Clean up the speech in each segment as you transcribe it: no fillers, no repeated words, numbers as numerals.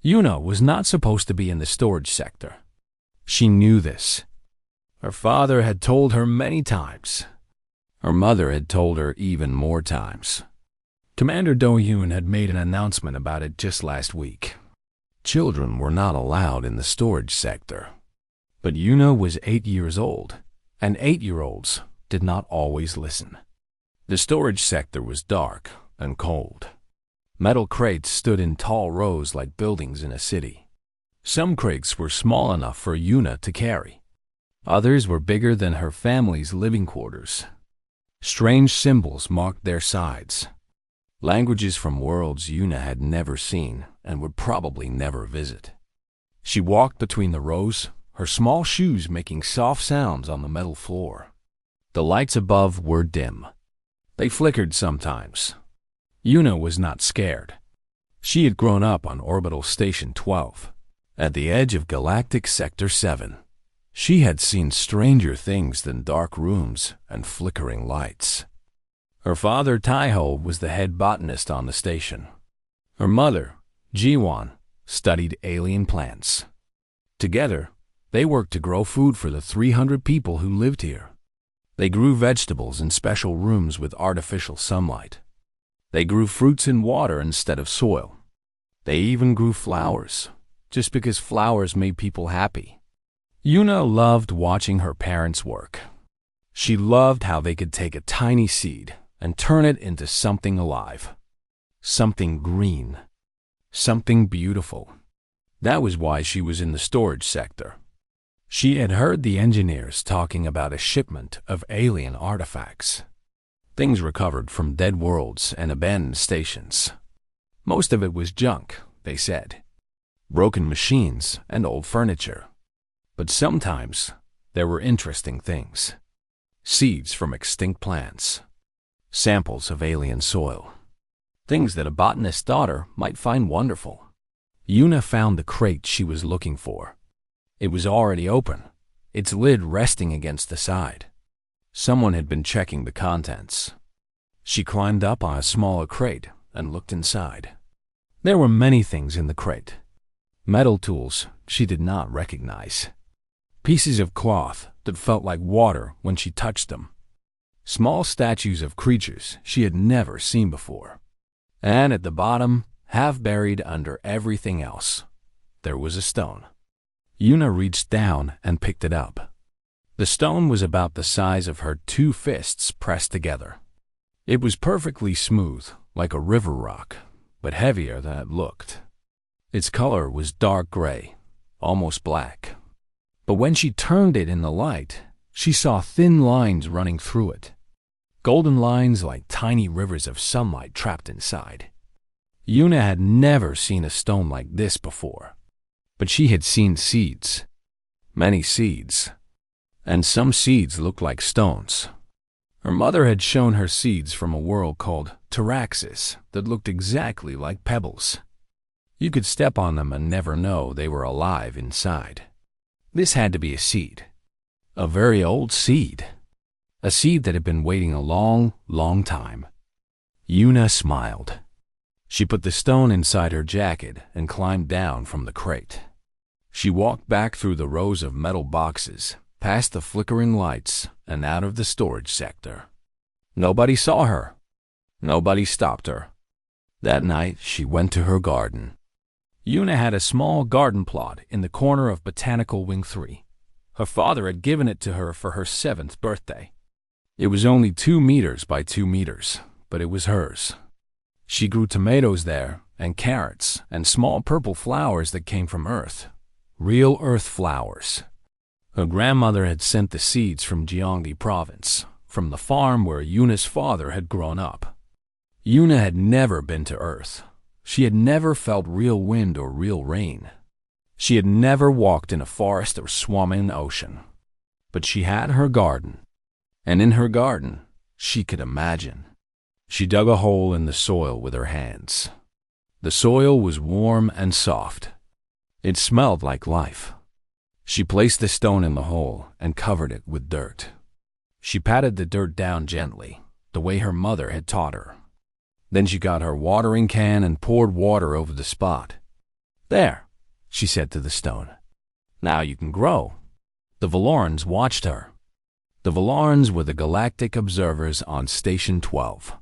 Yuna was not supposed to be in the storage sector. She knew this. Her father had told her many times. Her mother had told her even more times. Commander Do-Yoon had made an announcement about it just last week. Children were not allowed in the storage sector. But Yuna was 8 years old, and 8-year-olds did not always listen. The storage sector was dark and cold. Metal crates stood in tall rows like buildings in a city. Some crates were small enough for Yuna to carry. Others were bigger than her family's living quarters. Strange symbols marked their sides. Languages from worlds Yuna had never seen and would probably never visit. She walked between the rows, her small shoes making soft sounds on the metal floor. The lights above were dim. They flickered sometimes. Yuna was not scared. She had grown up on Orbital Station 12, at the edge of Galactic Sector 7. She had seen stranger things than dark rooms and flickering lights. Her father, Taiho, was the head botanist on the station. Her mother, Jiwon, studied alien plants. Together, they worked to grow food for the 300 people who lived here. They grew vegetables in special rooms with artificial sunlight. They grew fruits in water instead of soil. They even grew flowers, just because flowers made people happy. Yuna loved watching her parents work. She loved how they could take a tiny seed and turn it into something alive, something green, something beautiful. That was why she was in the storage sector. She had heard the engineers talking about a shipment of alien artifacts, things recovered from dead worlds and abandoned stations. Most of it was junk, they said, broken machines and old furniture. But sometimes there were interesting things. Seeds from extinct plants, samples of alien soil, things that a botanist's daughter might find wonderful. Yuna found the crate she was looking for. It was already open, its lid resting against the side. Someone had been checking the contents. She climbed up on a smaller crate and looked inside. There were many things in the crate. Metal tools she did not recognize. Pieces of cloth that felt like water when she touched them. Small statues of creatures she had never seen before. And at the bottom, half buried under everything else, there was a stone. Yuna reached down and picked it up. The stone was about the size of her 2 fists pressed together. It was perfectly smooth, like a river rock, but heavier than it looked. Its color was dark gray, almost black. But when she turned it in the light, she saw thin lines running through it. Golden lines like tiny rivers of sunlight trapped inside. Yuna had never seen a stone like this before. But she had seen seeds. Many seeds. And some seeds looked like stones. Her mother had shown her seeds from a world called Taraxis that looked exactly like pebbles. You could step on them and never know they were alive inside. This had to be a seed. A very old seed. A seed that had been waiting a long, long time. Yuna smiled. She put the stone inside her jacket and climbed down from the crate. She walked back through the rows of metal boxes, past the flickering lights, and out of the storage sector. Nobody saw her. Nobody stopped her. That night, she went to her garden. Yuna had a small garden plot in the corner of Botanical Wing 3. Her father had given it to her for her 7th birthday. It was only 2 meters by 2 meters, but it was hers. She grew tomatoes there, and carrots, and small purple flowers that came from Earth. Real Earth flowers. Her grandmother had sent the seeds from Gyeonggi Province, from the farm where Yuna's father had grown up. Yuna had never been to Earth. She had never felt real wind or real rain. She had never walked in a forest or swum in an ocean. But she had her garden. And in her garden, she could imagine. She dug a hole in the soil with her hands. The soil was warm and soft. It smelled like life. She placed the stone in the hole and covered it with dirt. She patted the dirt down gently, the way her mother had taught her. Then she got her watering can and poured water over the spot. "There," she said to the stone. "Now you can grow." The Valorans watched her. The Valorans were the galactic observers on Station 12.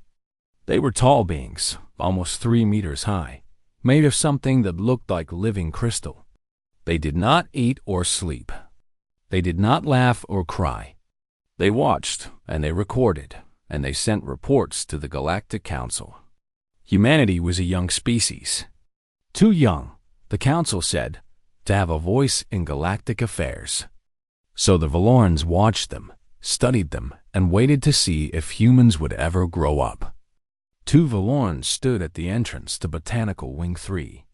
They were tall beings, almost 3 meters high, made of something that looked like living crystal. They did not eat or sleep. They did not laugh or cry. They watched, and they recorded, and they sent reports to the Galactic Council. Humanity was a young species. Too young, the Council said, to have a voice in galactic affairs. So the Valorans watched them, studied them, and waited to see if humans would ever grow up. 2 Valorans stood at the entrance to Botanical Wing 3.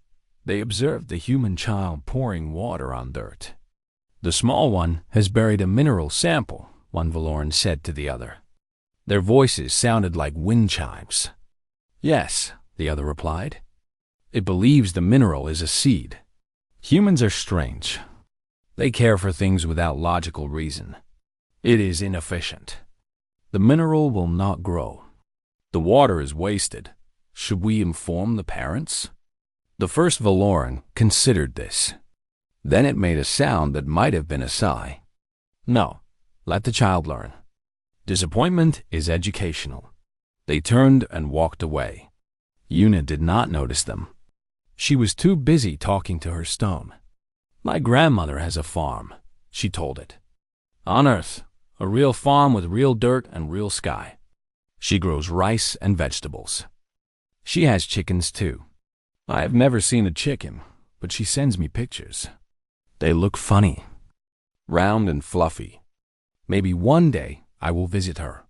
They observed the human child pouring water on dirt. "The small one has buried a mineral sample," one Valoran said to the other. Their voices sounded like wind chimes. "Yes," the other replied. "It believes the mineral is a seed." Humans are strange. They care for things without logical reason. It is inefficient. The mineral will not grow. The water is wasted. Should we inform the parents? The first Valoran considered this. Then it made a sound that might have been a sigh. "No, let the child learn. Disappointment is educational." They turned and walked away. Una did not notice them. She was too busy talking to her stone. "My grandmother has a farm," she told it. "On Earth, a real farm with real dirt and real sky. She grows rice and vegetables. She has chickens too. I have never seen a chicken, but she sends me pictures. They look funny, round and fluffy. Maybe one day I will visit her.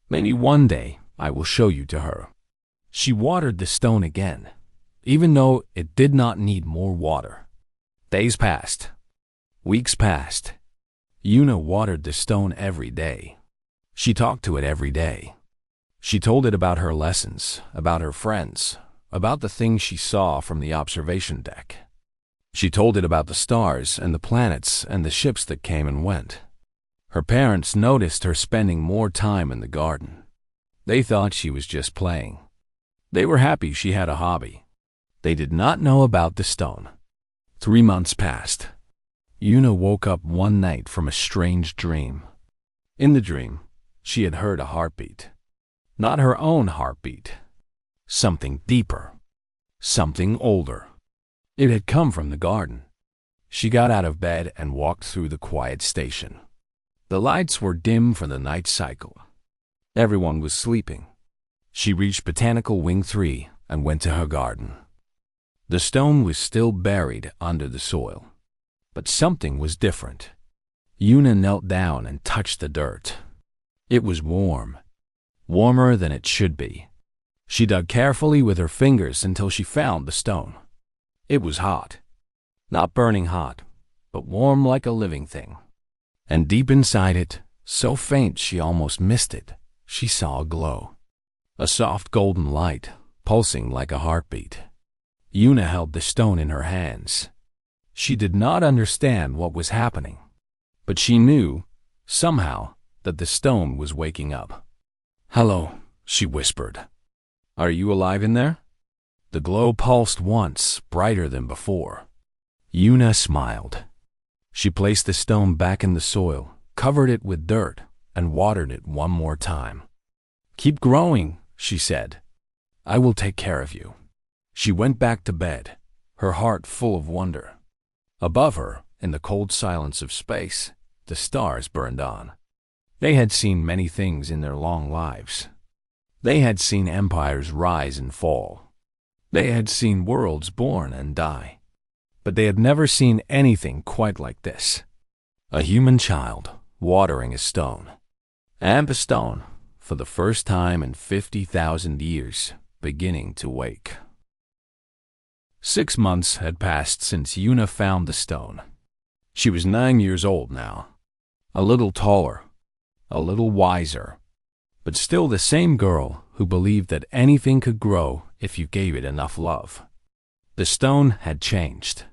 Maybe one day I will show you to her." She watered the stone again, even though it did not need more water. Days passed. Weeks passed. Una watered the stone every day. She talked to it every day. She told it about her lessons, about her friends, about the things she saw from the observation deck. She told it about the stars and the planets and the ships that came and went. Her parents noticed her spending more time in the garden. They thought she was just playing. They were happy she had a hobby. They did not know about the stone. 3 months passed. Una woke up one night from a strange dream. In the dream, she had heard a heartbeat. Not her own heartbeat. Something deeper. Something older. It had come from the garden. She got out of bed and walked through the quiet station. The lights were dim for the night cycle. Everyone was sleeping. She reached Botanical Wing 3 and went to her garden. The stone was still buried under the soil, but something was different. Una knelt down and touched the dirt. It was warm, warmer than it should be. She dug carefully with her fingers until she found the stone. It was hot, not burning hot, but warm like a living thing. And deep inside it, so faint she almost missed it, she saw a glow. A soft golden light, pulsing like a heartbeat. Una held the stone in her hands. She did not understand what was happening, but she knew, somehow, that the stone was waking up. "Hello," she whispered. "Are you alive in there?" The glow pulsed once, brighter than before. Una smiled. She placed the stone back in the soil, covered it with dirt, and watered it one more time. "Keep growing," she said. "I will take care of you." She went back to bed, her heart full of wonder. Above her, in the cold silence of space, the stars burned on. They had seen many things in their long lives. They had seen empires rise and fall. They had seen worlds born and die. But they had never seen anything quite like this. A human child watering a stone. And a stone, for the first time in 50,000 years, beginning to wake. 6 months had passed since Una found the stone. She was 9 years old now. A little taller, a little wiser, but still the same girl who believed that anything could grow if you gave it enough love. The stone had changed.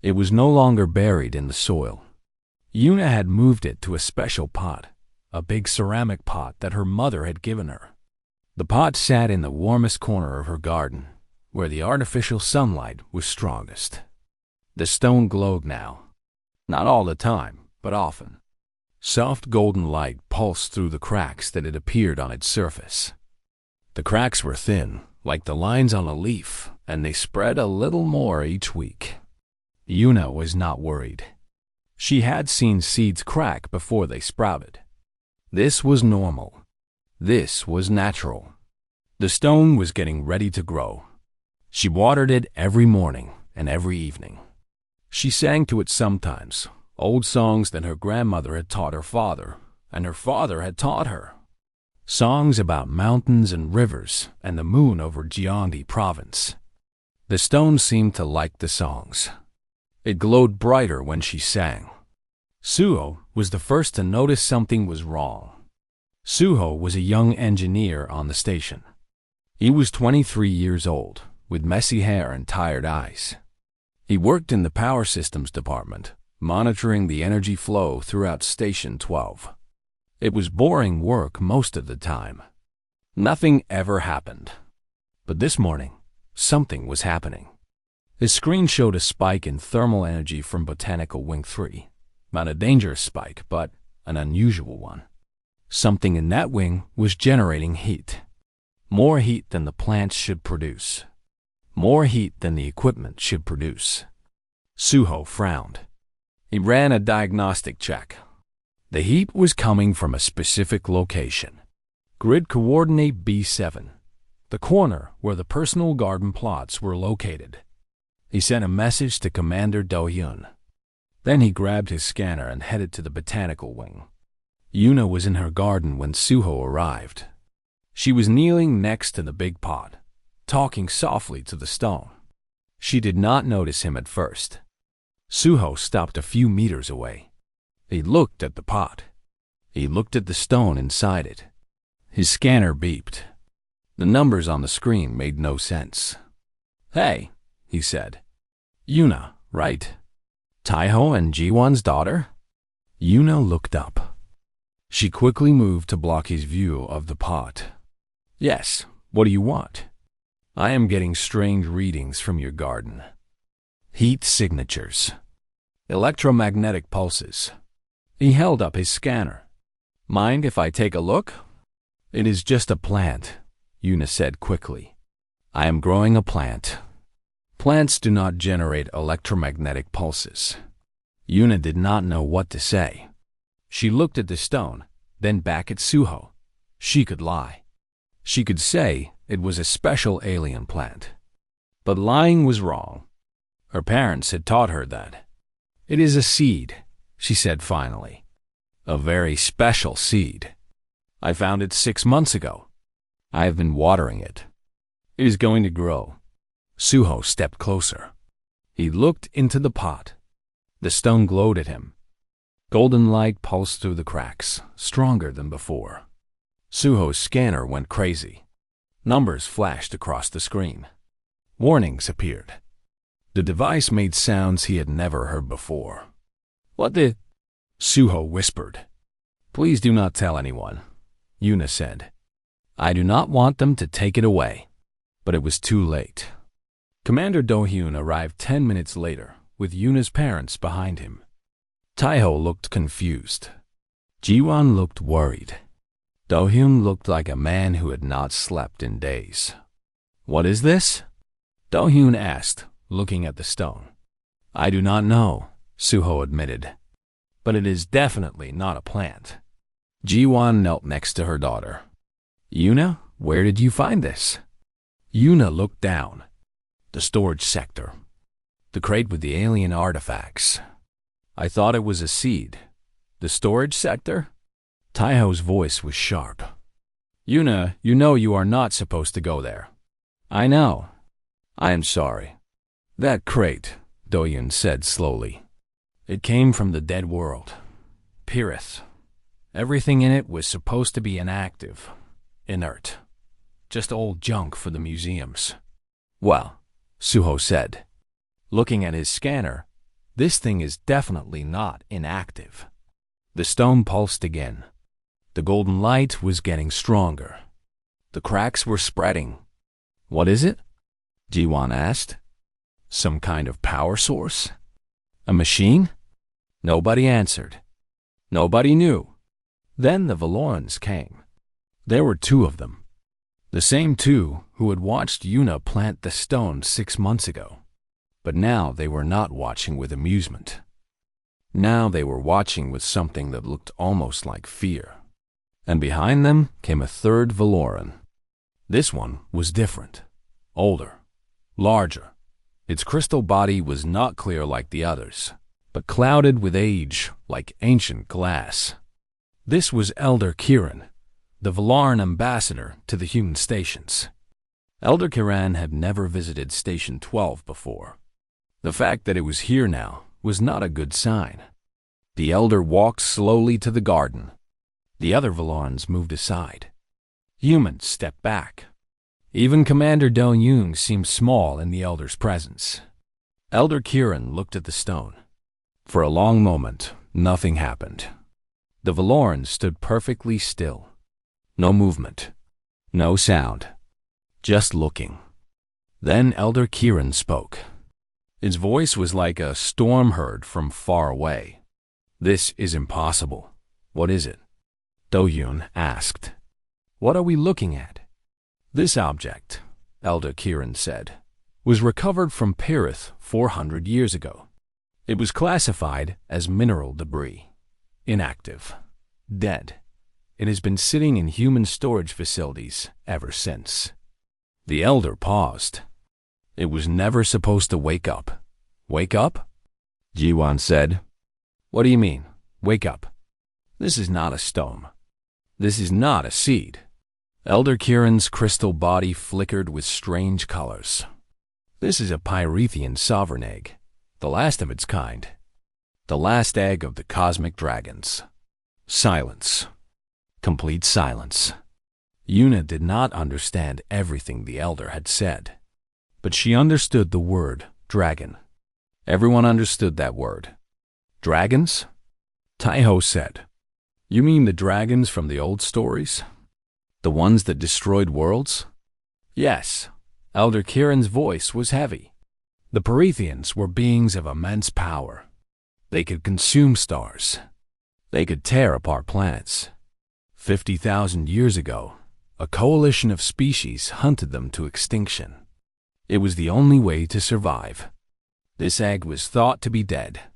It was no longer buried in the soil. Una had moved it to a special pot, a big ceramic pot that her mother had given her. The pot sat in the warmest corner of her garden, where the artificial sunlight was strongest. The stone glowed now. Not all the time, but often. Soft golden light pulsed through the cracks that had appeared on its surface. The cracks were thin, like the lines on a leaf, and they spread a little more each week. Yuna was not worried. She had seen seeds crack before they sprouted. This was normal. This was natural. The stone was getting ready to grow. She watered it every morning and every evening. She sang to it sometimes, old songs that her grandmother had taught her father, and her father had taught her. Songs about mountains and rivers and the moon over Jiandi province. The stone seemed to like the songs. It glowed brighter when she sang. Suho was the first to notice something was wrong. Suho was a young engineer on the station. He was 23 years old, with messy hair and tired eyes. He worked in the power systems department, monitoring the energy flow throughout Station 12. It was boring work most of the time. Nothing ever happened. But this morning, something was happening. His screen showed a spike in thermal energy from Botanical Wing 3. Not a dangerous spike, but an unusual one. Something in that wing was generating heat. More heat than the plants should produce. More heat than the equipment should produce. Suho frowned. He ran a diagnostic check. The heat was coming from a specific location. Grid coordinate B7, the corner where the personal garden plots were located. He sent a message to Commander Do-hyun. Then he grabbed his scanner and headed to the botanical wing. Yuna was in her garden when Suho arrived. She was kneeling next to the big pot, talking softly to the stone. She did not notice him at first. Suho stopped a few meters away. He looked at the pot. He looked at the stone inside it. His scanner beeped. The numbers on the screen made no sense. "Hey," he said. "Yuna, right? Taiho and Jiwon's daughter?" Yuna looked up. She quickly moved to block his view of the pot. "Yes, what do you want?" "I am getting strange readings from your garden. Heat signatures. Electromagnetic pulses." He held up his scanner. "Mind if I take a look?" "It is just a plant," Yuna said quickly. "I am growing a plant. Plants do not generate electromagnetic pulses." Yuna did not know what to say. She looked at the stone, then back at Suho. She could lie. She could say it was a special alien plant. But lying was wrong. Her parents had taught her that. "It is a seed," she said finally. "A very special seed. I found it 6 months ago. I have been watering it. It is going to grow." Suho stepped closer. He looked into the pot. The stone glowed at him. Golden light pulsed through the cracks, stronger than before. Suho's scanner went crazy. Numbers flashed across the screen. Warnings appeared. The device made sounds he had never heard before. "What the?" Suho whispered. "Please do not tell anyone," Yuna said. "I do not want them to take it away." But it was too late. Commander Do-hyun arrived 10 minutes later, with Yuna's parents behind him. Taiho looked confused. Jiwon looked worried. Do-hyun looked like a man who had not slept in days. "What is this?" Do-hyun asked, looking at the stone. "I do not know," Suho admitted. "But it is definitely not a plant." Jiwon knelt next to her daughter. "Yuna, where did you find this?" Yuna looked down. The storage sector. The crate with the alien artifacts. "I thought it was a seed." "The storage sector?" Taiho's voice was sharp. "Yuna, you know you are not supposed to go there." "I know. I am sorry." "That crate," Do-hyun said slowly. "It came from the dead world. Pirith. Everything in it was supposed to be inactive, inert. Just old junk for the museums." "Well," Suho said, looking at his scanner, "this thing is definitely not inactive." The stone pulsed again. The golden light was getting stronger. The cracks were spreading. "What is it?" Jiwon asked. "Some kind of power source?" A machine? Nobody answered. Nobody knew. Then the Valorans came. There were two of them. The same two who had watched Yuna plant the stone 6 months ago. But now they were not watching with amusement. Now they were watching with something that looked almost like fear. And behind them came a third Valoran. This one was different. Older. Larger. Its crystal body was not clear like the others, but clouded with age like ancient glass. This was Elder Kiran, the Valaran ambassador to the human stations. Elder Kiran had never visited Station 12 before. The fact that it was here now was not a good sign. The elder walked slowly to the garden. The other Valarans moved aside. Humans stepped back. Even Commander Do-Yoon seemed small in the elder's presence. Elder Kiran looked at the stone. For a long moment, nothing happened. The Valorans stood perfectly still. No movement. No sound. Just looking. Then Elder Kiran spoke. His voice was like a storm heard from far away. "This is impossible. What is it?" Do-Yoon asked. "What are we looking at?" "This object," Elder Kiran said, "was recovered from Pirith 400 years ago. It was classified as mineral debris. Inactive. Dead. It has been sitting in human storage facilities ever since." The elder paused. "It was never supposed to wake up." "Wake up?" Jiwan said. "What do you mean, wake up? This is not a stone. This is not a seed." Elder Kiran's crystal body flickered with strange colors. "This is a Pyrethian sovereign egg, the last of its kind. The last egg of the cosmic dragons." Silence. Complete silence. Yuna did not understand everything the elder had said, but she understood the word dragon. Everyone understood that word. "Dragons?" Taiho said. "You mean the dragons from the old stories? The ones that destroyed worlds?" "Yes." Elder Kiran's voice was heavy. "The Pyrethians were beings of immense power. They could consume stars. They could tear apart planets. 50,000 years ago, a coalition of species hunted them to extinction. It was the only way to survive. This egg was thought to be dead.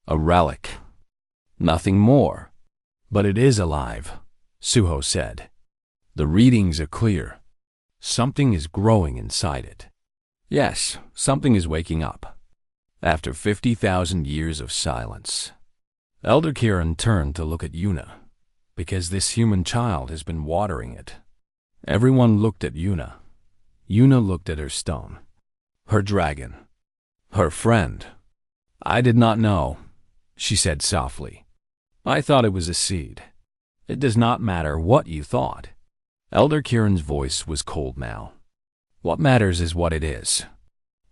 A relic. Nothing more. But it is alive," Suho said. "The readings are clear. Something is growing inside it. Yes, something is waking up." After 50,000 years of silence, Elder Kiran turned to look at Yuna, because this human child has been watering it. Everyone looked at Yuna. Yuna looked at her stone. Her dragon. Her friend. "I did not know," she said softly. "I thought it was a seed. It does not matter what you thought." Elder Kiran's voice was cold now. "What matters is what it is.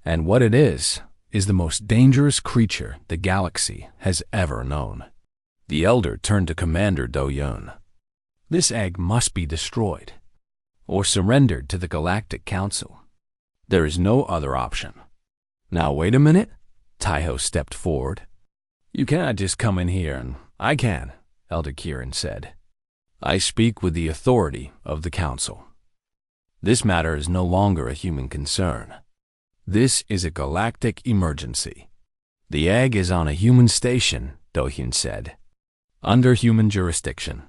And what it is the most dangerous creature the galaxy has ever known." The elder turned to Commander Do-Yoon. "This egg must be destroyed, or surrendered to the Galactic Council. There is no other option." "Now wait a minute." Taiho stepped forward. "You cannot just come in here and—" "I can," Elder Kiran said. "I speak with the authority of the Council. This matter is no longer a human concern. This is a galactic emergency. The egg is on a human station," Do-Hyun said. "Under human jurisdiction.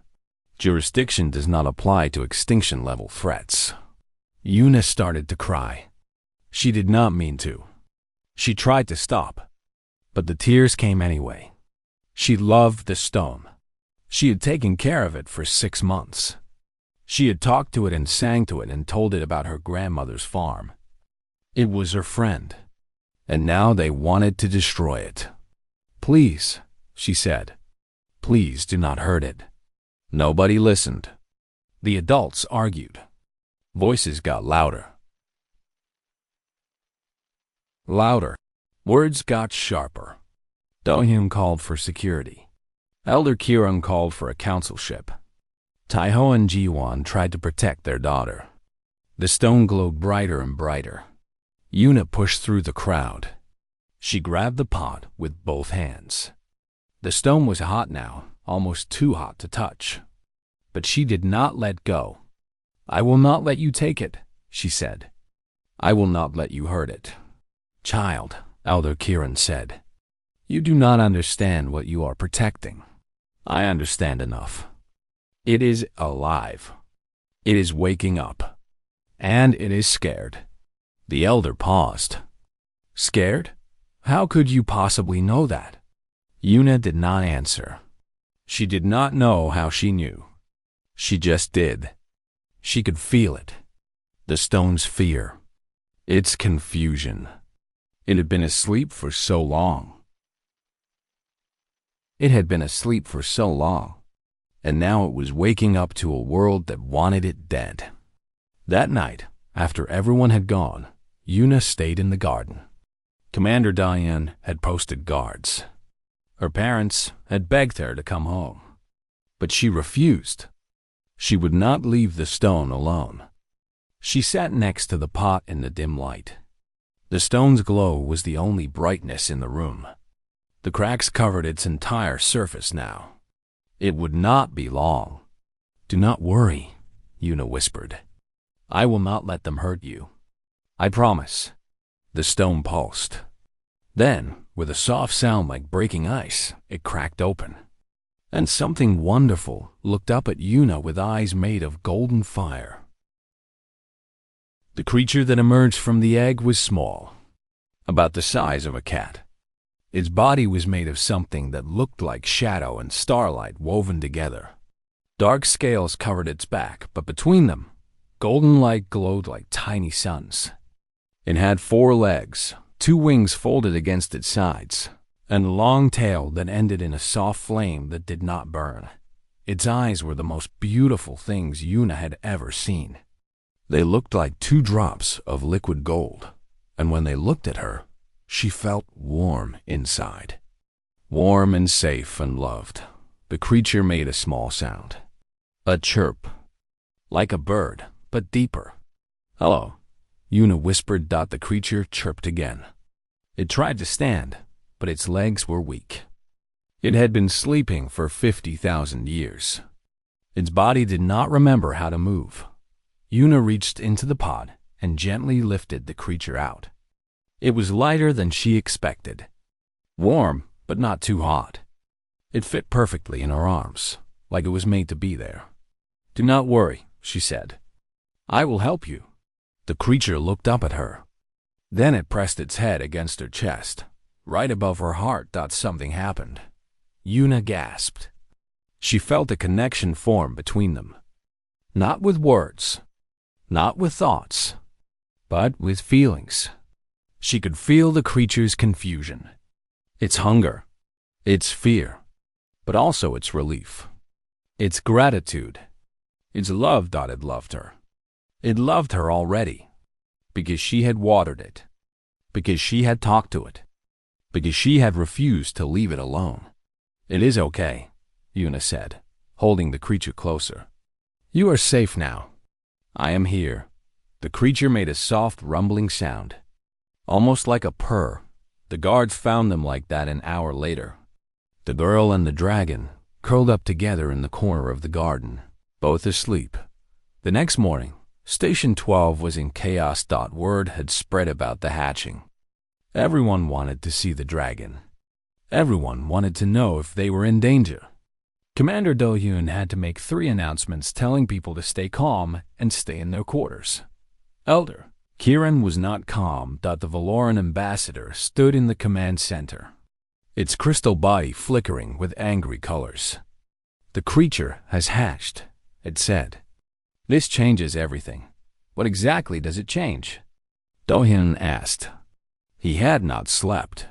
Jurisdiction does not apply to extinction-level threats." Yuna started to cry. She did not mean to. She tried to stop, but the tears came anyway. She loved the stone. She had taken care of it for 6 months. She had talked to it and sang to it and told it about her grandmother's farm. It was her friend, and now they wanted to destroy it. "Please," she said, "please do not hurt it." Nobody listened. The adults argued. Voices got louder. Louder. Words got sharper. Do-Hyun called for security. Elder Kiran called for a council ship. Taiho and Jiwan tried to protect their daughter. The stone glowed brighter and brighter. Yuna pushed through the crowd. She grabbed the pot with both hands. The stone was hot now, almost too hot to touch. But she did not let go. "I will not let you take it," she said. "I will not let you hurt it." "Child," Elder Kieran said, "you do not understand what you are protecting." "I understand enough. It is alive. It is waking up. And it is scared." The elder paused. "Scared? How could you possibly know that?" Una did not answer. She did not know how she knew. She just did. She could feel it. The stone's fear. Its confusion. It had been asleep for so long. It had been asleep for so long, and now it was waking up to a world that wanted it dead. That night, after everyone had gone, Una stayed in the garden. Commander Diane had posted guards. Her parents had begged her to come home, but she refused. She would not leave the stone alone. She sat next to the pot in the dim light. The stone's glow was the only brightness in the room. The cracks covered its entire surface now. It would not be long. "Do not worry," Una whispered. "I will not let them hurt you. I promise." The stone pulsed. Then, with a soft sound like breaking ice, it cracked open. And something wonderful looked up at Una with eyes made of golden fire. The creature that emerged from the egg was small, about the size of a cat. Its body was made of something that looked like shadow and starlight woven together. Dark scales covered its back, but between them, golden light glowed like tiny suns. It had 4 legs, 2 wings folded against its sides, and a long tail that ended in a soft flame that did not burn. Its eyes were the most beautiful things Una had ever seen. They looked like 2 drops of liquid gold, and when they looked at her, she felt warm inside. Warm and safe and loved. The creature made a small sound. A chirp. Like a bird, but deeper. "Hello," Una whispered. The creature chirped again. It tried to stand, but its legs were weak. It had been sleeping for 50,000 years. Its body did not remember how to move. Una reached into the pot and gently lifted the creature out. It was lighter than she expected. Warm, but not too hot. It fit perfectly in her arms, like it was made to be there. "Do not worry," she said. "I will help you." The creature looked up at her. Then it pressed its head against her chest. Right above her heart, something happened. Una gasped. She felt a connection form between them. Not with words, not with thoughts, but with feelings. She could feel the creature's confusion, its hunger, its fear, but also its relief, its gratitude, its love. It loved her. It loved her already, because she had watered it, because she had talked to it, because she had refused to leave it alone. "It is okay," Una said, holding the creature closer. "You are safe now. I am here." The creature made a soft rumbling sound, almost like a purr. The guards found them like that an hour later. The girl and the dragon curled up together in the corner of the garden, both asleep. The next morning, Station 12 was in chaos. Word had spread about the hatching. Everyone wanted to see the dragon. Everyone wanted to know if they were in danger. Commander Do-hyun had to make 3 announcements telling people to stay calm and stay in their quarters. Elder Kieran was not calm. The Valoran ambassador stood in the command center, its crystal body flickering with angry colors. "The creature has hatched," it said. "This changes everything." "What exactly does it change?" Do-hyun asked. He had not slept.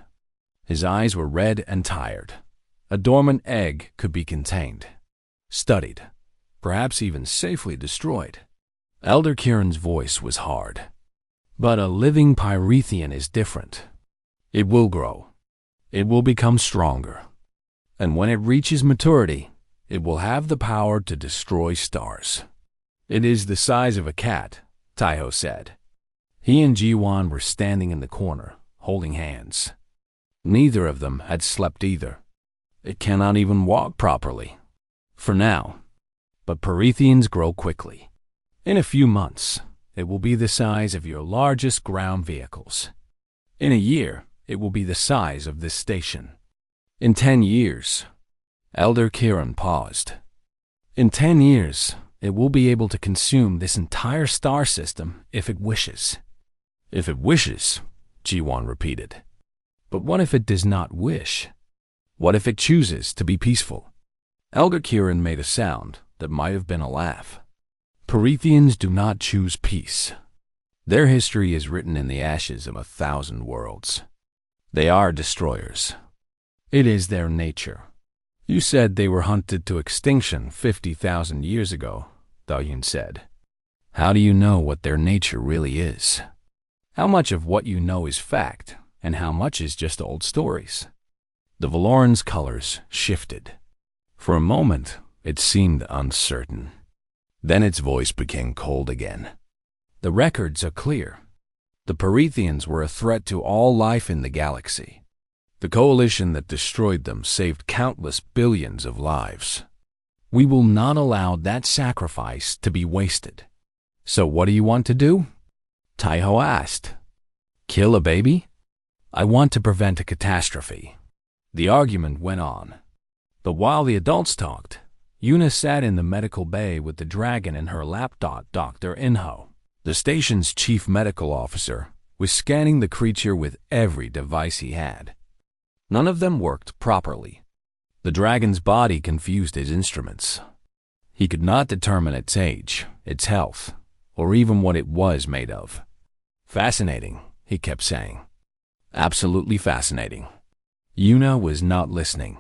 His eyes were red and tired. A dormant egg could be contained, studied, perhaps even safely destroyed. Elder Kieran's voice was hard. "But a living Pyrethian is different. It will grow. It will become stronger. And when it reaches maturity, it will have the power to destroy stars." "It is the size of a cat," Taiho said. He and Ji-won were standing in the corner, holding hands. Neither of them had slept either. It cannot even walk properly. For now. But Prometheans grow quickly. In a few months, it will be the size of your largest ground vehicles. In a year, it will be the size of this station. In 10 years, Elder Kieran paused. In 10 years, it will be able to consume this entire star system if it wishes. If it wishes, Jiwan repeated. But what if it does not wish? What if it chooses to be peaceful? Elder Kieran made a sound that might have been a laugh. Prometheans do not choose peace. Their history is written in the ashes of 1,000 worlds. They are destroyers. It is their nature. You said they were hunted to extinction 50,000 years ago, Dahyun said. How do you know what their nature really is? How much of what you know is fact, and how much is just old stories? The Valoran's colors shifted. For a moment, it seemed uncertain. Then its voice became cold again. The records are clear. The Prometheans were a threat to all life in the galaxy. The coalition that destroyed them saved countless billions of lives. We will not allow that sacrifice to be wasted. So what do you want to do? Taiho asked. Kill a baby? I want to prevent a catastrophe. The argument went on. But while the adults talked, Yuna sat in the medical bay with the dragon in her lap. Dr. Inho, the station's chief medical officer, was scanning the creature with every device he had. None of them worked properly. The dragon's body confused his instruments. He could not determine its age, its health, or even what it was made of. Fascinating, he kept saying. Absolutely fascinating. Yuna was not listening.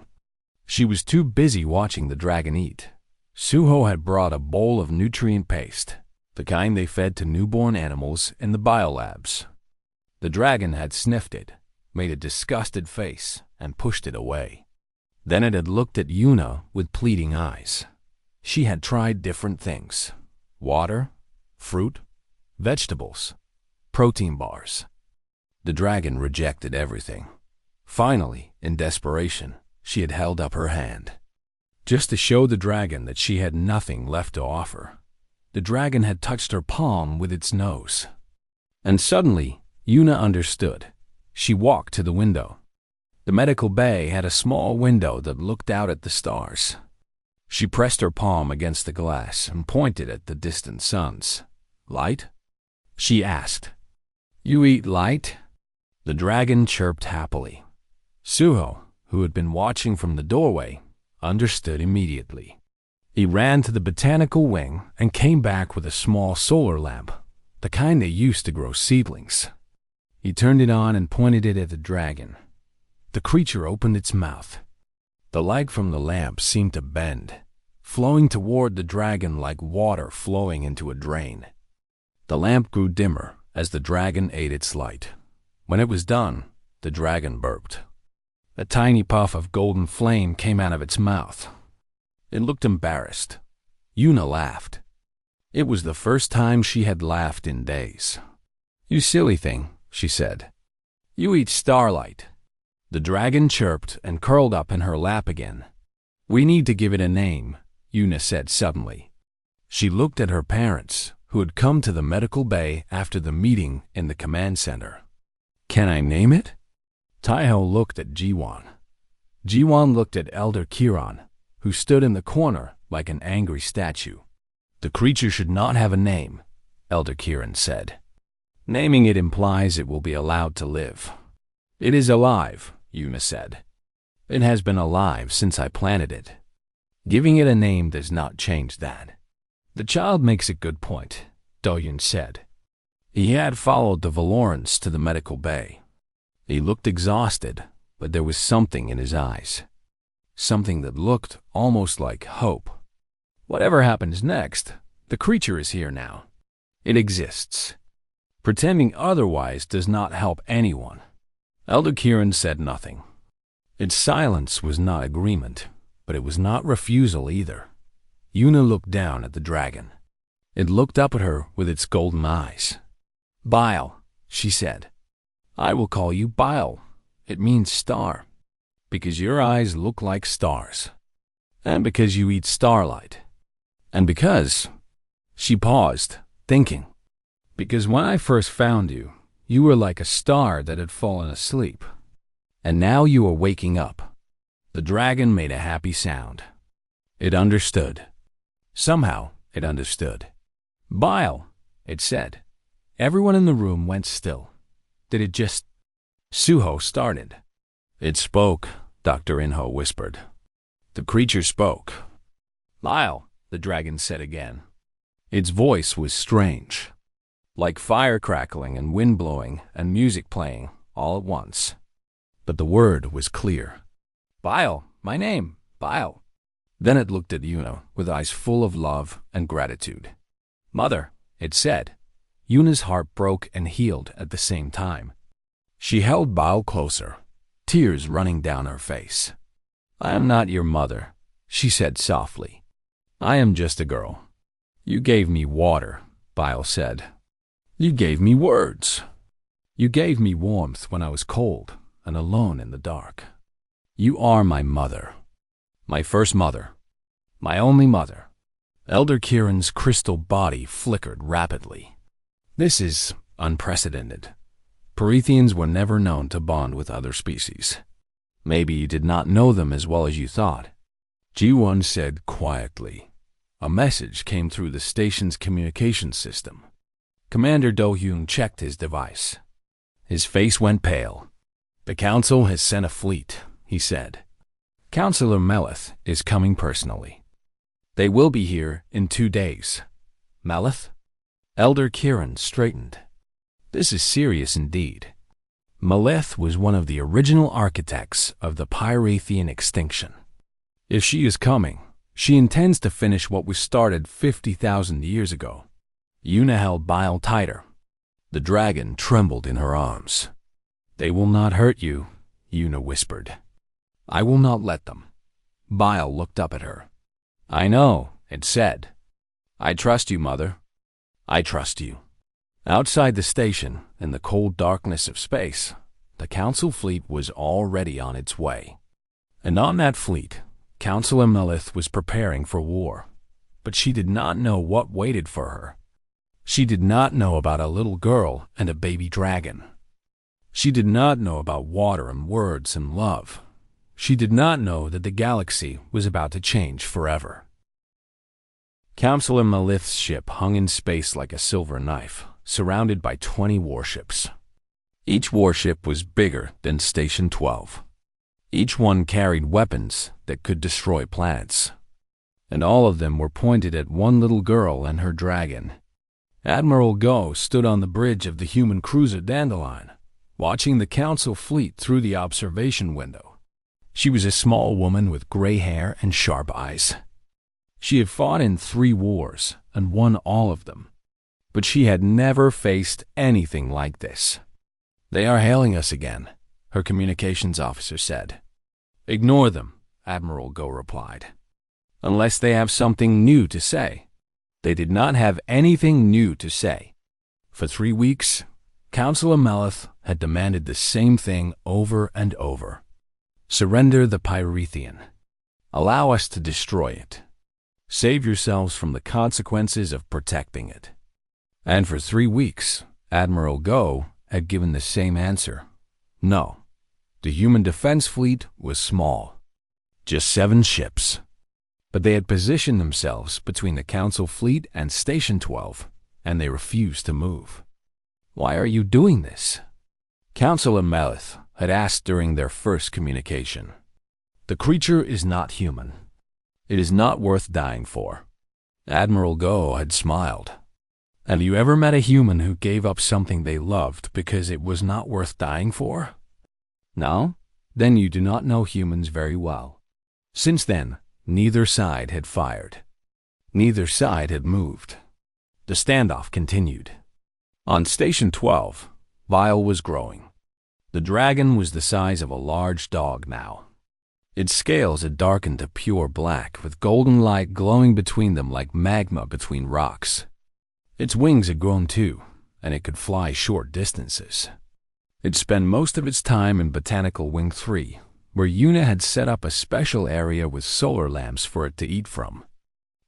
She was too busy watching the dragon eat. Suho had brought a bowl of nutrient paste, the kind they fed to newborn animals in the biolabs. The dragon had sniffed it, made a disgusted face, and pushed it away. Then it had looked at Yuna with pleading eyes. She had tried different things: water, fruit, vegetables, protein bars. The dragon rejected everything. Finally, in desperation, she had held up her hand, just to show the dragon that she had nothing left to offer. The dragon had touched her palm with its nose. And suddenly, Yuna understood. She walked to the window. The medical bay had a small window that looked out at the stars. She pressed her palm against the glass and pointed at the distant suns. Light? She asked. You eat light? The dragon chirped happily. Suho, who had been watching from the doorway, understood immediately. He ran to the botanical wing and came back with a small solar lamp, the kind they used to grow seedlings. He turned it on and pointed it at the dragon. The creature opened its mouth. The light from the lamp seemed to bend, flowing toward the dragon like water flowing into a drain. The lamp grew dimmer as the dragon ate its light. When it was done, the dragon burped. A tiny puff of golden flame came out of its mouth. It looked embarrassed. Yuna laughed. It was the first time she had laughed in days. You silly thing, she said. You eat starlight. The dragon chirped and curled up in her lap again. We need to give it a name, Yuna said suddenly. She looked at her parents, who had come to the medical bay after the meeting in the command center. Can I name it? Taiho looked at Jiwan. Jiwan looked at Elder Kieran, who stood in the corner like an angry statue. The creature should not have a name, Elder Kieran said. Naming it implies it will be allowed to live. It is alive, Yuna said. It has been alive since I planted it. Giving it a name does not change that. The child makes a good point, Dohyun said. He had followed the Valorans to the medical bay. He looked exhausted, but there was something in his eyes. Something that looked almost like hope. Whatever happens next, the creature is here now. It exists. Pretending otherwise does not help anyone. Elder Kieran said nothing. Its silence was not agreement, but it was not refusal either. Yuna looked down at the dragon. It looked up at her with its golden eyes. Bile, she said. I will call you Bile. It means star, because your eyes look like stars, and because you eat starlight, and because—" She paused, thinking. "Because when I first found you, you were like a star that had fallen asleep, and now you are waking up." The dragon made a happy sound. It understood. Somehow, it understood. "Bile," it said. Everyone in the room went still. Did it just— Suho started. "It spoke," Dr. Inho whispered. The creature spoke. "Lyle," the dragon said again. Its voice was strange, like fire crackling and wind blowing and music playing all at once. But the word was clear. "Bile, my name, Bile." Then it looked at Yuna with eyes full of love and gratitude. "Mother," it said. Yuna's heart broke and healed at the same time. She held Bile closer, tears running down her face. "I am not your mother," she said softly. "I am just a girl. You gave me water," Bile said. "You gave me words. You gave me warmth when I was cold and alone in the dark. You are my mother. My first mother. My only mother." Elder Kieran's crystal body flickered rapidly. "This is unprecedented. Prometheans were never known to bond with other species. Maybe you did not know them as well as you thought." Ji-won said quietly. A message came through the station's communication system. Commander Do-hyun checked his device. His face went pale. "The Council has sent a fleet," he said. "Councillor Melith is coming personally. They will be here in 2 days." "Melith?" Elder Kieran straightened. "This is serious indeed." Melith was one of the original architects of the Pyrathian extinction. If she is coming, she intends to finish what was started 50,000 years ago. Yuna held Bile tighter. The dragon trembled in her arms. "They will not hurt you," Yuna whispered. "I will not let them." Bile looked up at her. "I know," it said. "I trust you, Mother. I trust you." Outside the station, in the cold darkness of space, the Council fleet was already on its way. And on that fleet, Councillor Melith was preparing for war. But she did not know what waited for her. She did not know about a little girl and a baby dragon. She did not know about water and words and love. She did not know that the galaxy was about to change forever. Councillor Melith's ship hung in space like a silver knife, surrounded by 20 warships. Each warship was bigger than Station 12. Each one carried weapons that could destroy planets. And all of them were pointed at one little girl and her dragon. Admiral Go stood on the bridge of the human cruiser Dandelion, watching the Council fleet through the observation window. She was a small woman with gray hair and sharp eyes. She had fought in 3 wars and won all of them. But she had never faced anything like this. "They are hailing us again," her communications officer said. "Ignore them," Admiral Go replied. "Unless they have something new to say." They did not have anything new to say. For 3 weeks, Councillor Melith had demanded the same thing over and over. "Surrender the Pyrathian. Allow us to destroy it. Save yourselves from the consequences of protecting it." And for 3 weeks, Admiral Go had given the same answer. No. The human defense fleet was small. Just 7 ships. But they had positioned themselves between the Council fleet and Station 12, and they refused to move. "Why are you doing this?" Councillor Melith had asked during their first communication. "The creature is not human. It is not worth dying for." Admiral Go had smiled. "Have you ever met a human who gave up something they loved because it was not worth dying for? No? Then you do not know humans very well." Since then, neither side had fired. Neither side had moved. The standoff continued. On Station 12, Vile was growing. The dragon was the size of a large dog now. Its scales had darkened to pure black, with golden light glowing between them like magma between rocks. Its wings had grown too, and it could fly short distances. It spent most of its time in Botanical Wing 3, where Yuna had set up a special area with solar lamps for it to eat from.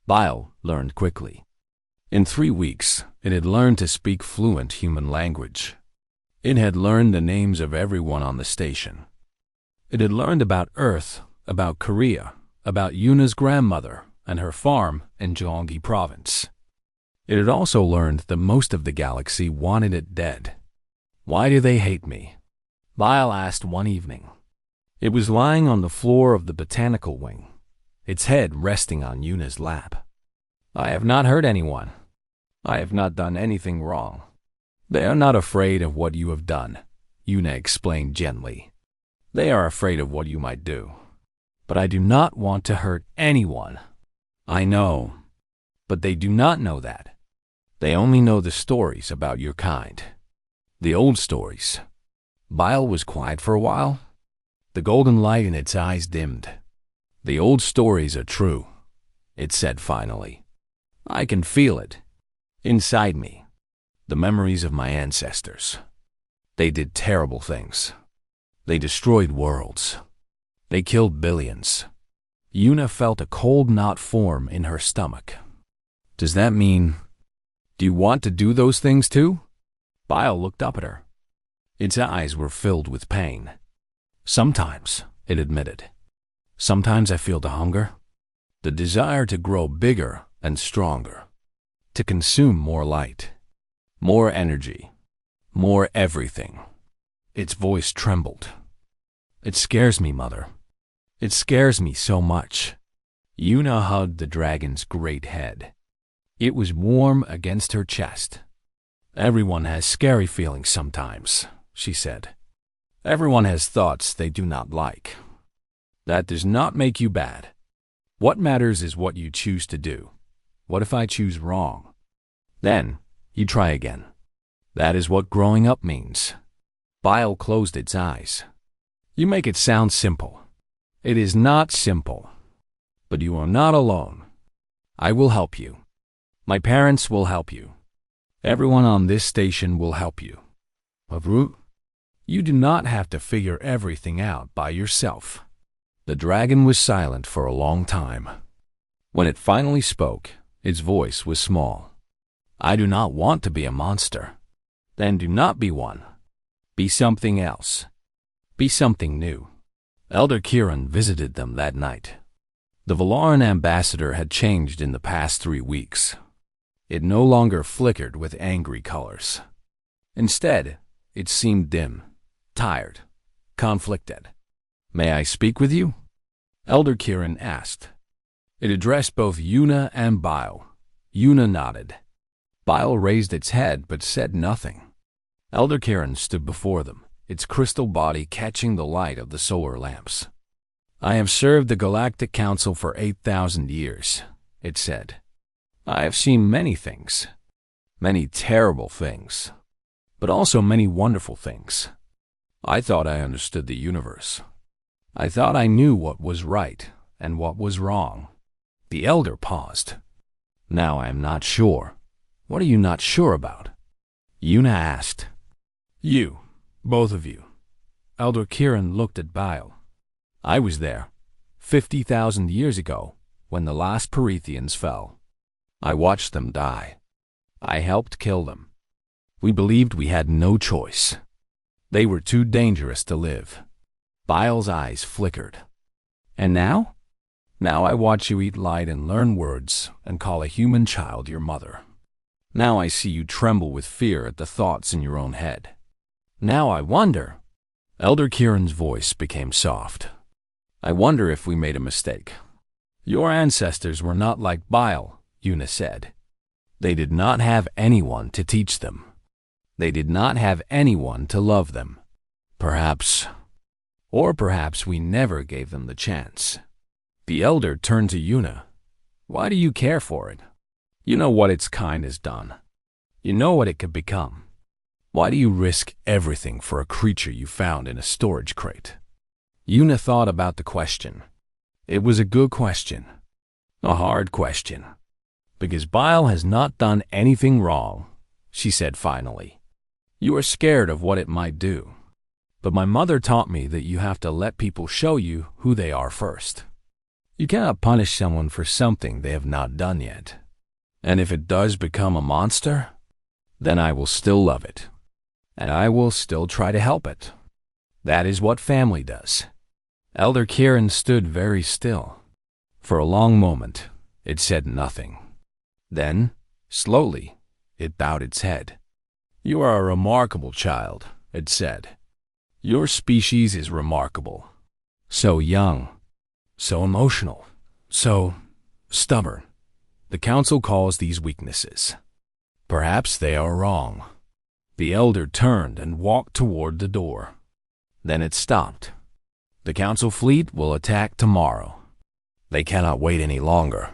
Bile learned quickly. In 3 weeks, it had learned to speak fluent human language. It had learned the names of everyone on the station. It had learned about Earth, about Korea, about Yuna's grandmother and her farm in Gyeonggi Province. It had also learned that most of the galaxy wanted it dead. "Why do they hate me?" Bile asked one evening. It was lying on the floor of the botanical wing, its head resting on Yuna's lap. "I have not hurt anyone. I have not done anything wrong." "They are not afraid of what you have done," Yuna explained gently. "They are afraid of what you might do. But I do not want to hurt anyone." "I know. But they do not know that. They only know the stories about your kind. The old stories." Bile was quiet for a while. The golden light in its eyes dimmed. "The old stories are true," it said finally. "I can feel it. Inside me. The memories of my ancestors. They did terrible things. They destroyed worlds. They killed billions." Yuna felt a cold knot form in her stomach. "Does that mean... do you want to do those things too?" Bile looked up at her. Its eyes were filled with pain. "Sometimes," it admitted. "Sometimes I feel the hunger, the desire to grow bigger and stronger, to consume more light, more energy, more everything." Its voice trembled. "It scares me, Mother. It scares me so much." Yuna hugged the dragon's great head. It was warm against her chest. "Everyone has scary feelings sometimes," she said. "Everyone has thoughts they do not like. That does not make you bad. What matters is what you choose to do. What if I choose wrong? Then you try again. That is what growing up means." Bile closed its eyes. "You make it sound simple. It is not simple. But you are not alone. I will help you. My parents will help you. Everyone on this station will help you. Avru, you do not have to figure everything out by yourself." The dragon was silent for a long time. When it finally spoke, its voice was small. "I do not want to be a monster." "Then do not be one. Be something else. Be something new." Elder Kiran visited them that night. The Valaran ambassador had changed in the past 3 weeks. It no longer flickered with angry colors. Instead, it seemed dim, tired, conflicted. "May I speak with you?" Elder Kiran asked. It addressed both Yuna and Bile. Yuna nodded. Bile raised its head but said nothing. Elder Kiran stood before them, its crystal body catching the light of the solar lamps. "I have served the Galactic Council for 8,000 years, it said. "I have seen many things, many terrible things, but also many wonderful things. I thought I understood the universe. I thought I knew what was right and what was wrong." The elder paused. "Now I am not sure. What are you not sure about?" Yuna asked. "You, both of you." Elder Kiran looked at Bile. "I was there, 50,000 years ago, when the last Perithians fell. I watched them die. I helped kill them. We believed we had no choice. They were too dangerous to live." Bile's eyes flickered. "And now?" "Now I watch you eat light and learn words and call a human child your mother. Now I see you tremble with fear at the thoughts in your own head. Now I wonder." Elder Kiran's voice became soft. "I wonder if we made a mistake. Your ancestors were not like Bile," Yuna said. "They did not have anyone to teach them. They did not have anyone to love them. Perhaps we never gave them the chance." The elder turned to Yuna. "Why do you care for it? You know what its kind has done. You know what it could become. Why do you risk everything for a creature you found in a storage crate?" Yuna thought about the question. It was a good question. A hard question. "Because Bile has not done anything wrong," she said finally. "You are scared of what it might do. But my mother taught me that you have to let people show you who they are first. You cannot punish someone for something they have not done yet. And if it does become a monster, then I will still love it. And I will still try to help it. That is what family does. Elder Kieran stood very still. For a long moment, it said nothing. Then, slowly, it bowed its head. You are a remarkable child, it said. Your species is remarkable. So young, so emotional, so stubborn. The council calls these weaknesses. Perhaps they are wrong. The elder turned and walked toward the door. Then it stopped. The council fleet will attack tomorrow. They cannot wait any longer.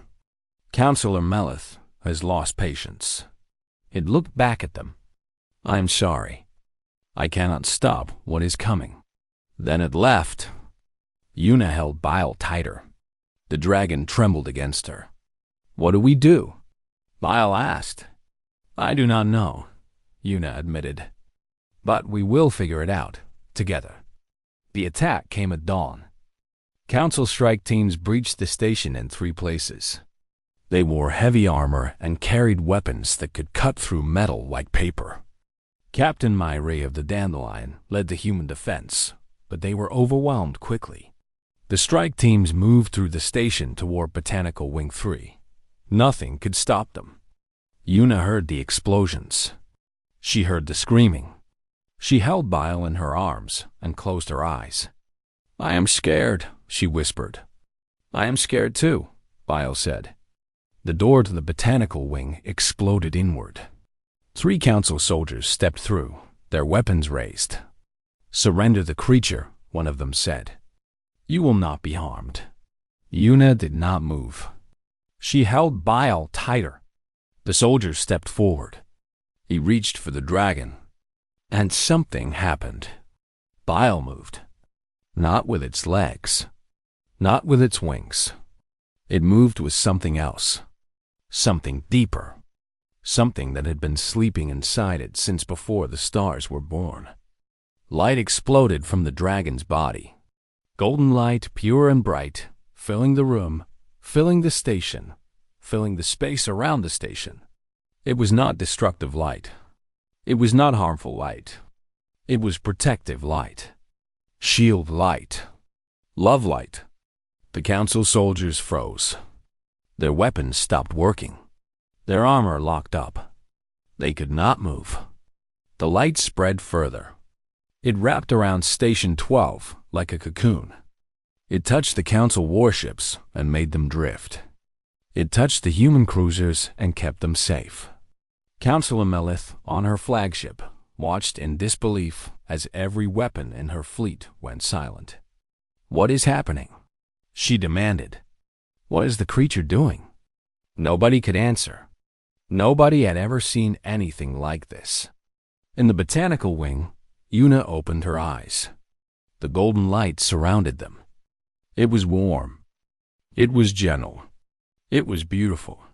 Councillor Melith has lost patience. It looked back at them. I am sorry. I cannot stop what is coming. Then it left. Una held Bile tighter. The dragon trembled against her. What do we do? Bile asked. I do not know, Una admitted. But we will figure it out, together. The attack came at dawn. Council strike teams breached the station in 3 places. They wore heavy armor and carried weapons that could cut through metal like paper. Captain Myrie of the Dandelion led the human defense, but they were overwhelmed quickly. The strike teams moved through the station toward Botanical Wing 3. Nothing could stop them. Una heard the explosions. She heard the screaming. She held Bile in her arms and closed her eyes. I am scared, she whispered. I am scared too, Bile said. The door to the Botanical Wing exploded inward. 3 council soldiers stepped through, their weapons raised. Surrender the creature, one of them said. You will not be harmed. Una did not move. She held Bile tighter. The soldier stepped forward. He reached for the dragon. And something happened. Bile moved. Not with its legs. Not with its wings. It moved with something else. Something deeper. Something that had been sleeping inside it since before the stars were born. Light exploded from the dragon's body. Golden light, pure and bright, filling the room, filling the station, filling the space around the station. It was not destructive light. It was not harmful light. It was protective light. Shield light. Love light. The council soldiers froze. Their weapons stopped working. Their armor locked up. They could not move. The light spread further. It wrapped around Station 12 like a cocoon. It touched the council warships and made them drift. It touched the human cruisers and kept them safe. Councillor Melith, on her flagship, watched in disbelief as every weapon in her fleet went silent. What is happening? She demanded. What is the creature doing? Nobody could answer. Nobody had ever seen anything like this. In the Botanical Wing, Una opened her eyes. The golden light surrounded them. It was warm. It was gentle. It was beautiful.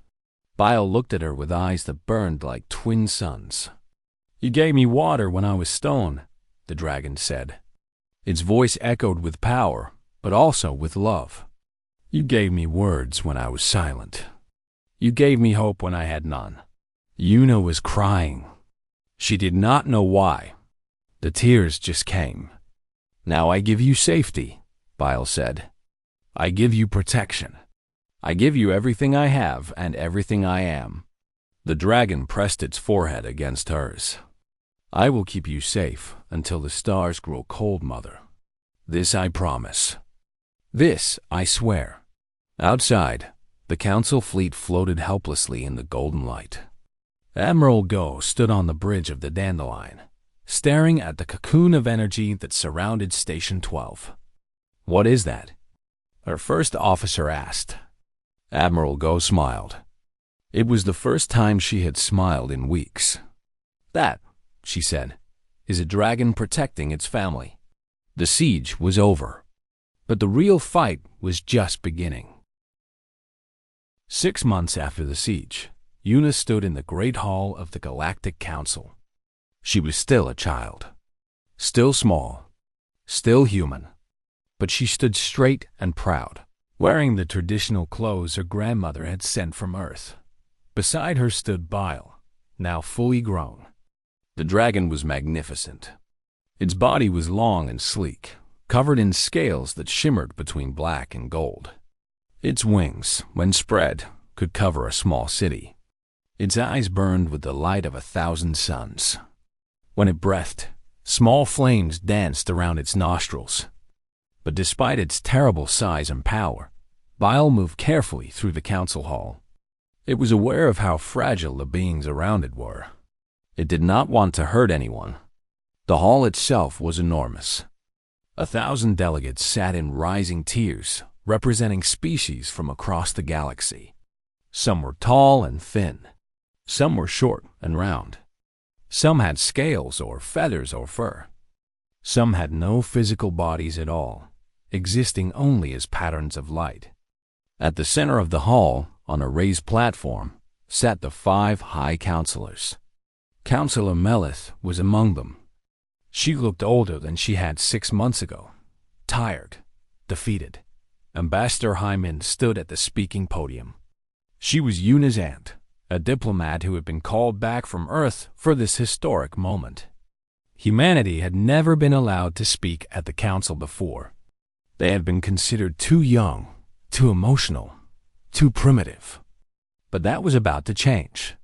Bile looked at her with eyes that burned like twin suns. You gave me water when I was stone, the dragon said. Its voice echoed with power, but also with love. You gave me words when I was silent. You gave me hope when I had none. Una was crying. She did not know why. The tears just came. Now I give you safety, Bile said. I give you protection. I give you everything I have and everything I am. The dragon pressed its forehead against hers. I will keep you safe until the stars grow cold, Mother. This I promise. This I swear. Outside, the council fleet floated helplessly in the golden light. Admiral Go stood on the bridge of the Dandelion, staring at the cocoon of energy that surrounded Station 12. What is that? Her first officer asked. Admiral Go smiled. It was the first time she had smiled in weeks. That, she said, is a dragon protecting its family. The siege was over, but the real fight was just beginning. 6 months after the siege, Una stood in the Great Hall of the Galactic Council. She was still a child, still small, still human. But she stood straight and proud, wearing the traditional clothes her grandmother had sent from Earth. Beside her stood Bile, now fully grown. The dragon was magnificent. Its body was long and sleek, covered in scales that shimmered between black and gold. Its wings, when spread, could cover a small city. Its eyes burned with the light of 1,000 suns. When it breathed, small flames danced around its nostrils. But despite its terrible size and power, Bile moved carefully through the council hall. It was aware of how fragile the beings around it were. It did not want to hurt anyone. The hall itself was enormous. 1,000 delegates sat in rising tiers, representing species from across the galaxy. Some were tall and thin. Some were short and round. Some had scales or feathers or fur. Some had no physical bodies at all, existing only as patterns of light. At the center of the hall, on a raised platform, sat the 5 high counselors. Counselor Melith was among them. She looked older than she had 6 months ago, tired, defeated. Ambassador Hyman stood at the speaking podium. She was Yuna's aunt, a diplomat who had been called back from Earth for this historic moment. Humanity had never been allowed to speak at the council before. They had been considered too young, too emotional, too primitive. But that was about to change.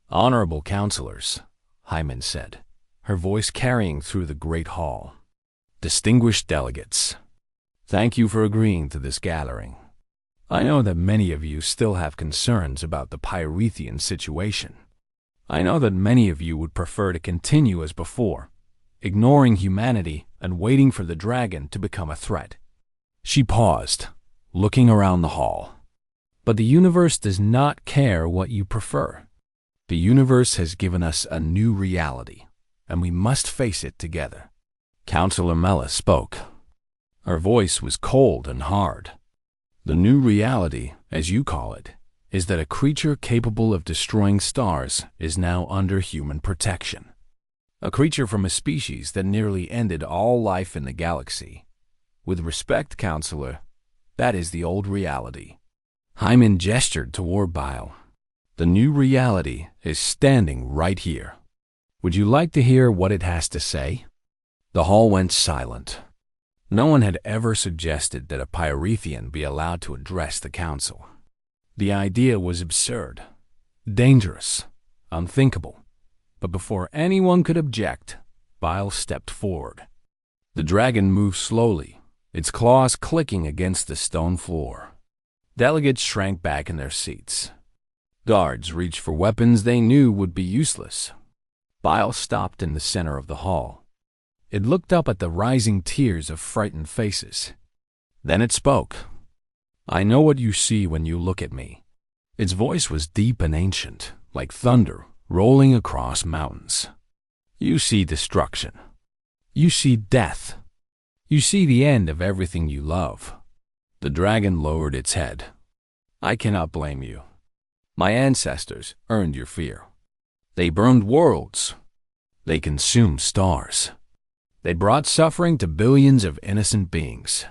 Honorable counselors, Hyman said, her voice carrying through the great hall. Distinguished delegates, thank you for agreeing to this gathering. I know that many of you still have concerns about the Pyrethian situation. I know that many of you would prefer to continue as before, ignoring humanity and waiting for the dragon to become a threat. She paused, looking around the hall. But the universe does not care what you prefer. The universe has given us a new reality, and we must face it together. Counselor Mella spoke. Her voice was cold and hard. The new reality, as you call it, is that a creature capable of destroying stars is now under human protection. A creature from a species that nearly ended all life in the galaxy. With respect, Counselor, that is the old reality. Hyman gestured toward Bile. The new reality is standing right here. Would you like to hear what it has to say? The hall went silent. No one had ever suggested that a Pyrethian be allowed to address the council. The idea was absurd, dangerous, unthinkable. But before anyone could object, Bile stepped forward. The dragon moved slowly, its claws clicking against the stone floor. Delegates shrank back in their seats. Guards reached for weapons they knew would be useless. Bile stopped in the center of the hall. It looked up at the rising tiers of frightened faces. Then it spoke. I know what you see when you look at me. Its voice was deep and ancient, like thunder rolling across mountains. You see destruction. You see death. You see the end of everything you love. The dragon lowered its head. I cannot blame you. My ancestors earned your fear. They burned worlds. They consumed stars. They brought suffering to billions of innocent beings.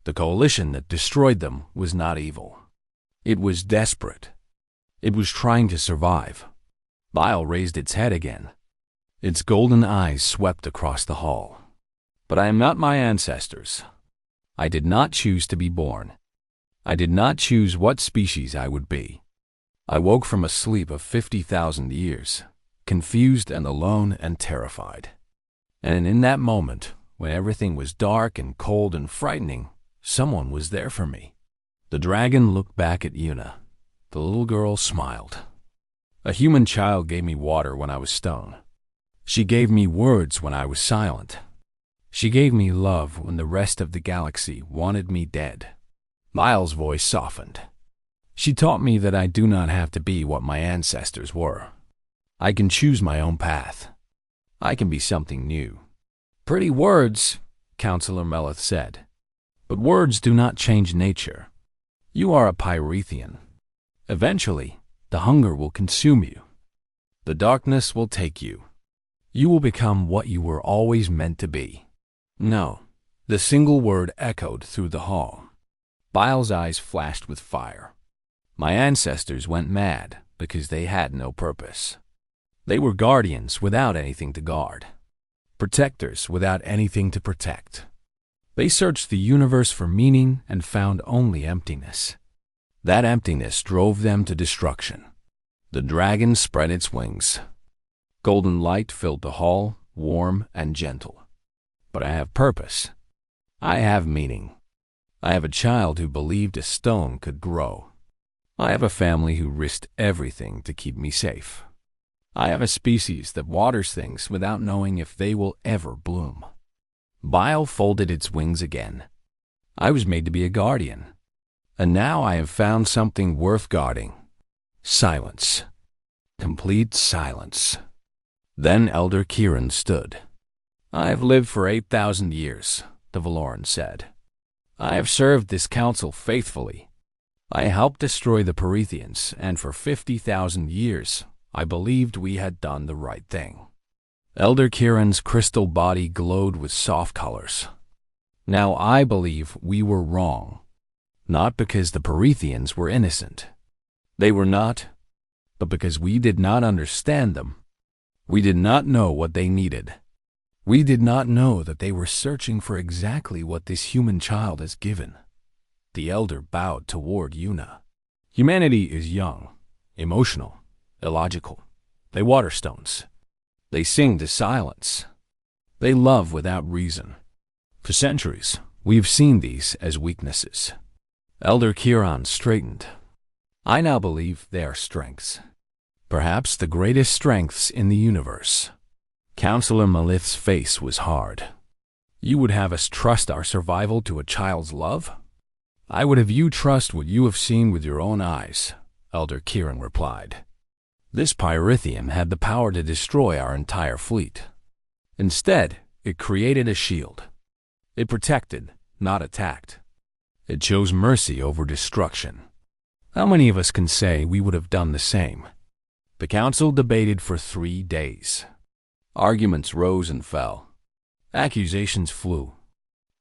The coalition that destroyed them was not evil. It was desperate. It was trying to survive. Bile raised its head again. Its golden eyes swept across the hall. But I am not my ancestors. I did not choose to be born. I did not choose what species I would be. I woke from a sleep of 50,000 years, confused and alone and terrified. And in that moment, when everything was dark and cold and frightening, someone was there for me. The dragon looked back at Yuna. The little girl smiled. A human child gave me water when I was stoned. She gave me words when I was silent. She gave me love when the rest of the galaxy wanted me dead. Bile's voice softened. She taught me that I do not have to be what my ancestors were. I can choose my own path. I can be something new. Pretty words, Counselor Melith said. But words do not change nature. You are a Pyrethian. Eventually, the hunger will consume you. The darkness will take you. You will become what you were always meant to be. No, The single word echoed through the hall. Bile's eyes flashed with fire. My ancestors went mad because they had no purpose. They were guardians without anything to guard, protectors without anything to protect. They searched the universe for meaning and found only emptiness. That emptiness drove them to destruction. The dragon spread its wings. Golden light filled the hall, warm and gentle. But I have purpose. I have meaning. I have a child who believed a stone could grow. I have a family who risked everything to keep me safe. I have a species that waters things without knowing if they will ever bloom. Bile folded its wings again. I was made to be a guardian. And now I have found something worth guarding. Silence. Complete silence. Then Elder Kieran stood. I have lived for 8,000 years, the Valoran said. I have served this council faithfully. I helped destroy the Perithians, and for 50,000 years, I believed we had done the right thing. Elder Kieran's crystal body glowed with soft colors. Now I believe we were wrong. Not because the Perithians were innocent. They were not, but because we did not understand them. We did not know what they needed. We did not know that they were searching for exactly what this human child has given. The elder bowed toward Yuna. Humanity is young, emotional, illogical. They water stones. They sing to silence. They love without reason. For centuries, we've seen these as weaknesses. Elder Kieran straightened. I now believe they are strengths. Perhaps the greatest strengths in the universe. Counselor Malith's face was hard. You would have us trust our survival to a child's love? I would have you trust what you have seen with your own eyes, Elder Kieran replied. This Pyrithium had the power to destroy our entire fleet. Instead, it created a shield. It protected, not attacked. It chose mercy over destruction. How many of us can say we would have done the same? The council debated for 3 days. Arguments rose and fell. Accusations flew.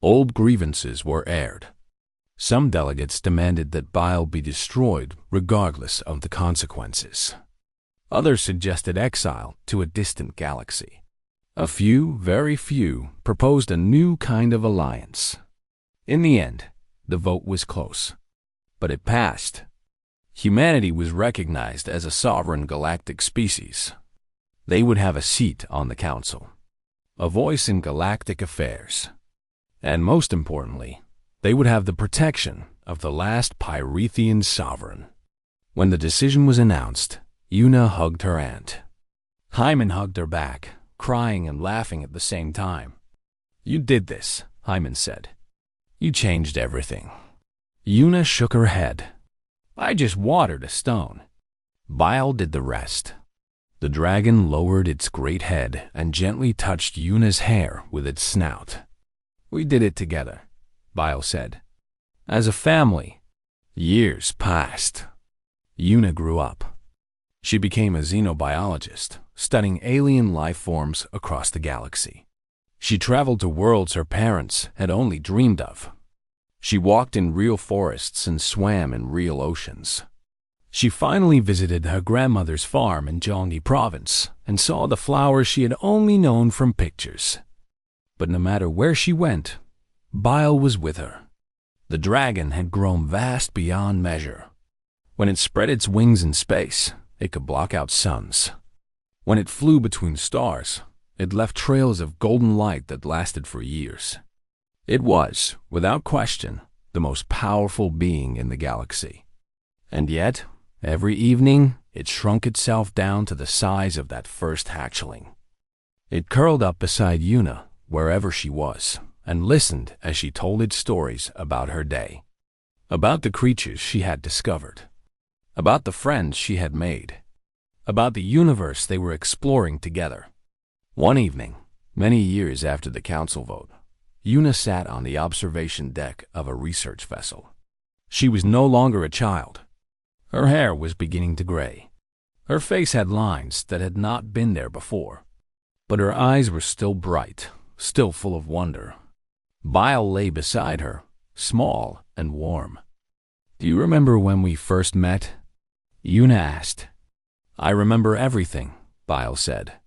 Old grievances were aired. Some delegates demanded that Bile be destroyed regardless of the consequences. Others suggested exile to a distant galaxy. A few, very few, proposed a new kind of alliance. In the end, the vote was close, but it passed. Humanity was recognized as a sovereign galactic species. They would have a seat on the council, a voice in galactic affairs, and most importantly, they would have the protection of the last Pyrethian sovereign. When the decision was announced, Yuna hugged her aunt. Hyman hugged her back, crying and laughing at the same time. You did this, Hyman said. You changed everything. Yuna shook her head. I just watered a stone. Bile did the rest. The dragon lowered its great head and gently touched Yuna's hair with its snout. We did it together, Bile said. As a family. Years passed. Yuna grew up. She became a xenobiologist, studying alien life forms across the galaxy. She traveled to worlds her parents had only dreamed of. She walked in real forests and swam in real oceans. She finally visited her grandmother's farm in Gyeonggi Province and saw the flowers she had only known from pictures. But no matter where she went, Bile was with her. The dragon had grown vast beyond measure. When it spread its wings in space, it could block out suns. When it flew between stars, it left trails of golden light that lasted for years. It was, without question, the most powerful being in the galaxy. And yet, every evening, it shrunk itself down to the size of that first hatchling. It curled up beside Yuna, wherever she was, and listened as she told it stories about her day, about the creatures she had discovered, about the friends she had made, about the universe they were exploring together. One evening, many years after the council vote, Yuna sat on the observation deck of a research vessel. She was no longer a child. Her hair was beginning to gray. Her face had lines that had not been there before. But her eyes were still bright, still full of wonder. Bile lay beside her, small and warm. "Do you remember when we first met?" Una asked. "I remember everything," Bile said.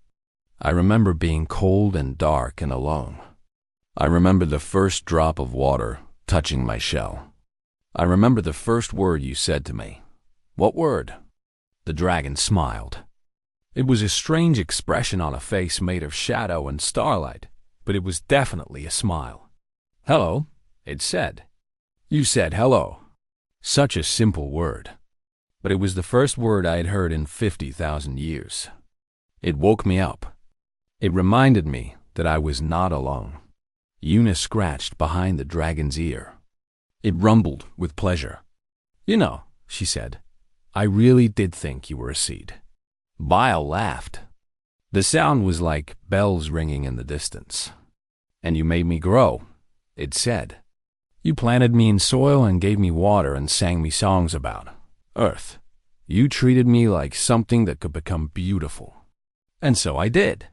"I remember being cold and dark and alone. I remember the first drop of water touching my shell. I remember the first word you said to me." "What word?" The dragon smiled. It was a strange expression on a face made of shadow and starlight, but it was definitely a smile. "Hello," it said. "You said hello." Such a simple word. But it was the first word I had heard in 50,000 years. It woke me up. It reminded me that I was not alone. Una scratched behind the dragon's ear. It rumbled with pleasure. "You know," she said, "I really did think you were a seed." Bile laughed. The sound was like bells ringing in the distance. "And you made me grow," it said. "You planted me in soil and gave me water and sang me songs about Earth. You treated me like something that could become beautiful." And so I did.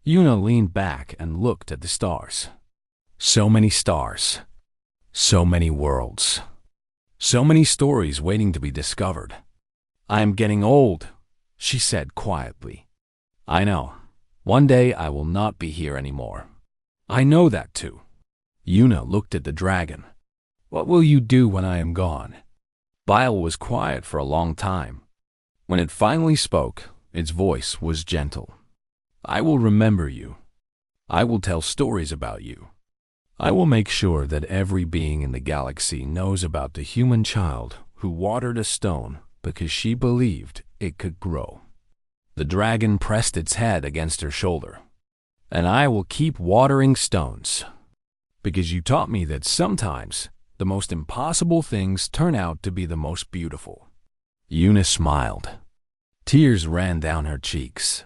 Una leaned back and looked at the stars. So many stars. So many worlds. So many stories waiting to be discovered. "I am getting old," she said quietly. "I know. One day I will not be here anymore. I know that too." Una looked at the dragon. "What will you do when I am gone?" Bile was quiet for a long time. When it finally spoke, its voice was gentle. "I will remember you. I will tell stories about you. I will make sure that every being in the galaxy knows about the human child who watered a stone because she believed it could grow." The dragon pressed its head against her shoulder. "And I will keep watering stones, because you taught me that sometimes the most impossible things turn out to be the most beautiful." Una smiled. Tears ran down her cheeks.